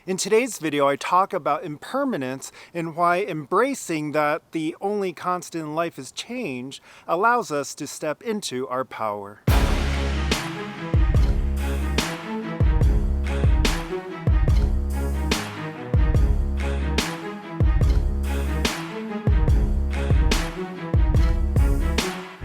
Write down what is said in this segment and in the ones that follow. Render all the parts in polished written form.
In today's video, I talk about impermanence and why embracing that the only constant in life is change allows us to step into our power.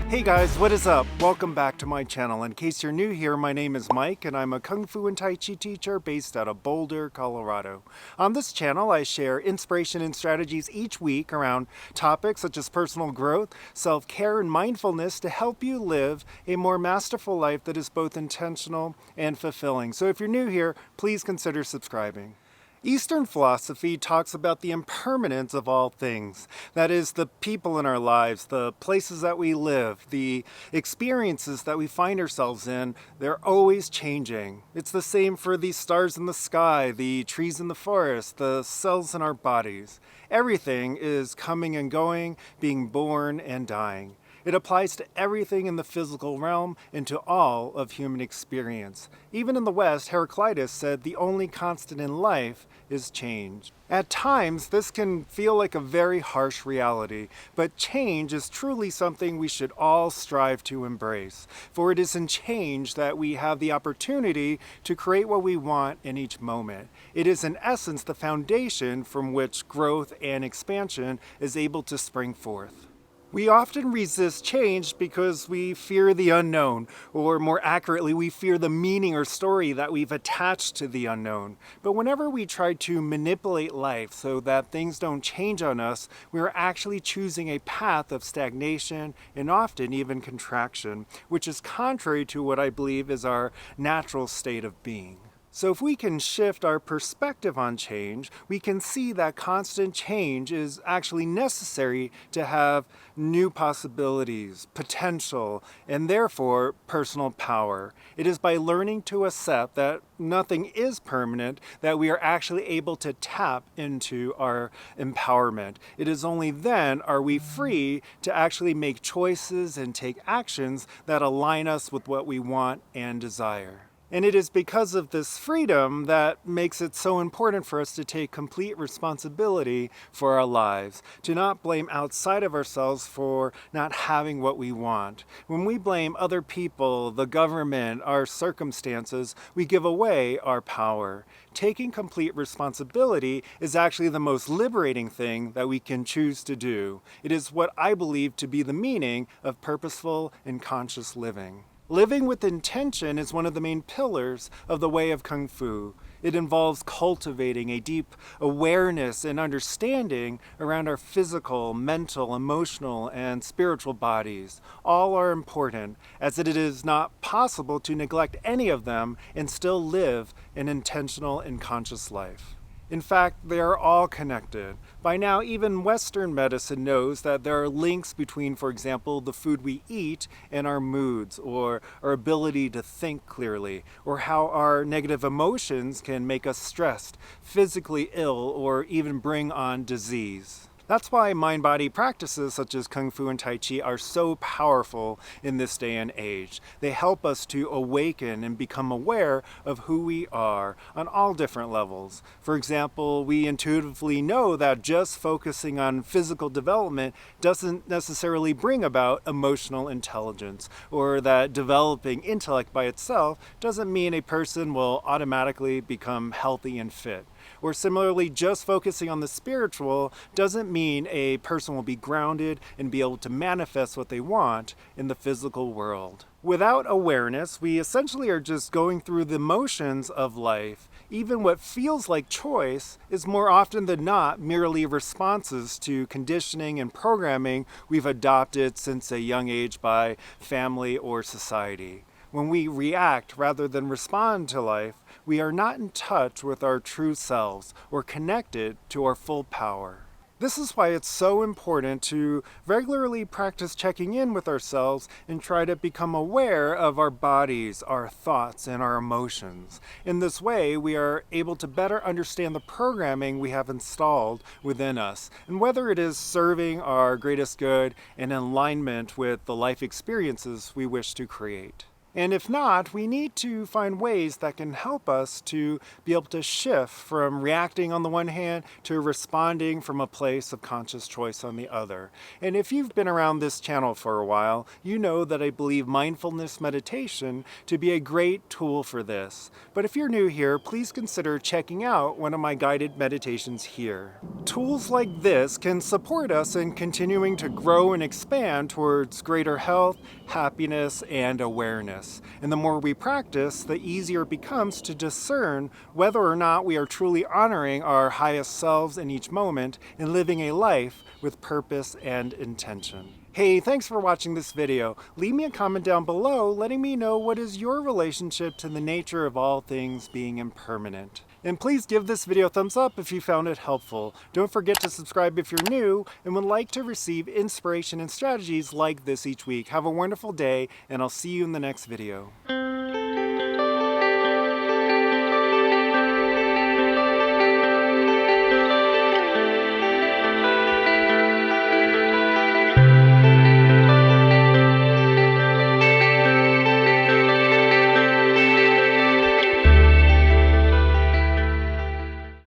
Hey guys, what is up? Welcome back to my channel. In case you're new here, my name is Mike and I'm a Kung Fu and Tai Chi teacher based out of Boulder, Colorado. On this channel, I share inspiration and strategies each week around topics such as personal growth, self-care, and mindfulness to help you live a more masterful life that is both intentional and fulfilling. So if you're new here, please consider subscribing. Eastern philosophy talks about the impermanence of all things. That is, the people in our lives, the places that we live, the experiences that we find ourselves in, they're always changing. It's the same for the stars in the sky, the trees in the forest, the cells in our bodies. Everything is coming and going, being born and dying. It applies to everything in the physical realm and to all of human experience. Even in the West, Heraclitus said the only constant in life is change. At times, this can feel like a very harsh reality, but change is truly something we should all strive to embrace. For it is in change that we have the opportunity to create what we want in each moment. It is in essence the foundation from which growth and expansion is able to spring forth. We often resist change because we fear the unknown, or more accurately, we fear the meaning or story that we've attached to the unknown. But whenever we try to manipulate life so that things don't change on us, we are actually choosing a path of stagnation and often even contraction, which is contrary to what I believe is our natural state of being. So if we can shift our perspective on change, we can see that constant change is actually necessary to have new possibilities, potential, and therefore personal power. It is by learning to accept that nothing is permanent that we are actually able to tap into our empowerment. It is only then are we free to actually make choices and take actions that align us with what we want and desire. And it is because of this freedom that makes it so important for us to take complete responsibility for our lives, to not blame outside of ourselves for not having what we want. When we blame other people, the government, our circumstances, we give away our power. Taking complete responsibility is actually the most liberating thing that we can choose to do. It is what I believe to be the meaning of purposeful and conscious living. Living with intention is one of the main pillars of the way of Kung Fu. It involves cultivating a deep awareness and understanding around our physical, mental, emotional, and spiritual bodies. All are important, as it is not possible to neglect any of them and still live an intentional and conscious life. In fact, they are all connected. By now, even Western medicine knows that there are links between, for example, the food we eat and our moods, or our ability to think clearly, or how our negative emotions can make us stressed, physically ill, or even bring on disease. That's why mind-body practices such as Kung Fu and Tai Chi are so powerful in this day and age. They help us to awaken and become aware of who we are on all different levels. For example, we intuitively know that just focusing on physical development doesn't necessarily bring about emotional intelligence, or that developing intellect by itself doesn't mean a person will automatically become healthy and fit. Or similarly, just focusing on the spiritual doesn't mean a person will be grounded and be able to manifest what they want in the physical world. Without awareness, we essentially are just going through the motions of life. Even what feels like choice is more often than not merely responses to conditioning and programming we've adopted since a young age by family or society. When we react rather than respond to life, we are not in touch with our true selves or connected to our full power. This is why it's so important to regularly practice checking in with ourselves and try to become aware of our bodies, our thoughts, and our emotions. In this way, we are able to better understand the programming we have installed within us, and whether it is serving our greatest good and in alignment with the life experiences we wish to create. And if not, we need to find ways that can help us to be able to shift from reacting on the one hand to responding from a place of conscious choice on the other. And if you've been around this channel for a while, you know that I believe mindfulness meditation to be a great tool for this. But if you're new here, please consider checking out one of my guided meditations here. Tools like this can support us in continuing to grow and expand towards greater health, happiness, and awareness. And the more we practice, the easier it becomes to discern whether or not we are truly honoring our highest selves in each moment and living a life with purpose and intention. Hey, thanks for watching this video. Leave me a comment down below letting me know what is your relationship to the nature of all things being impermanent. And please give this video a thumbs up if you found it helpful. Don't forget to subscribe if you're new and would like to receive inspiration and strategies like this each week. Have a wonderful day, and I'll see you in the next video.